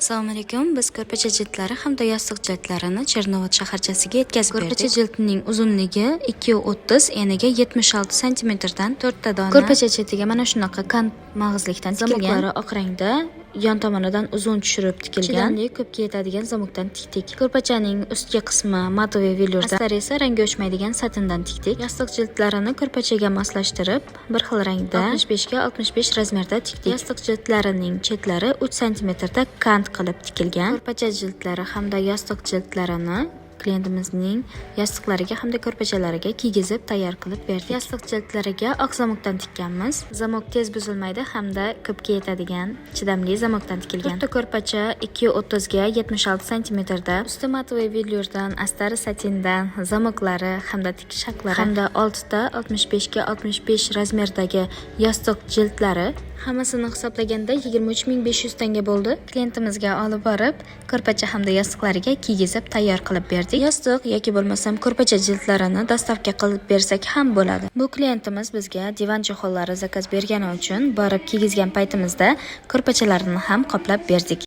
Assalomu alaykum. Biz ko'rpacha jildlari hamda yostiq jildlarini Chernovat shaharchasiga yetkazib berdik. Ko'rpacha jildining uzunligi 2.30, eniga 76 cm dan 4 ta dona. Ko'rpacha chetiga mana shunaqa kant mag'izlikdan tikilgan. Zamoqlari oq rangda, yon tomonidan uzun tushirib tikilgan. Chidamli, ko'pga yetadigan zamokdan tikdik. Ko'rpachaning ustki qismi matoviy velourdan, astlari esa rangi o'chmaydigan satindan tikdik. Yostiq jildlarini ko'rpachaga moslashtirib, bir xil rangda 65 ga 65 razmerda tikdik. Yostiq jildlarining chetlari 3 cm da kant qilib tikilgan. Ko'rpacha jildlari hamda yostiq jildlarini klientimizning yostiqlariga hamda ko'rpachalariga kiygizib tayyor qilib berdik. Yostiq jildlariga oq zamokdan tikkanmiz. Zamok tez buzilmaydi hamda ko'pga yetadigan chidamli zamokdan tikilgan. To'rtta ko'rpacha 2.30 ga 76 cm da, usti matoviy velourdan, astari satindan, zamoklari hamda tikish haqlari hamda 6 ta 65 ga 65 razmerdagi yostiq jildlari hammasini hisoblaganda 23.500 tanga bo'ldi. Klientimizga olib borib, ko'rpacha hamda yostiqlariga kiygizib tayyor qilib berdik. Yostiq yoki bo'lmasam ko'rpacha jildlarini dostavka qilib bersak ham bo'ladi. Bu klientimiz bizga divan cho'xollari zakaz bergani uchun borib kiygizgan paytimizda ko'rpachalarini ham qoplab berdik.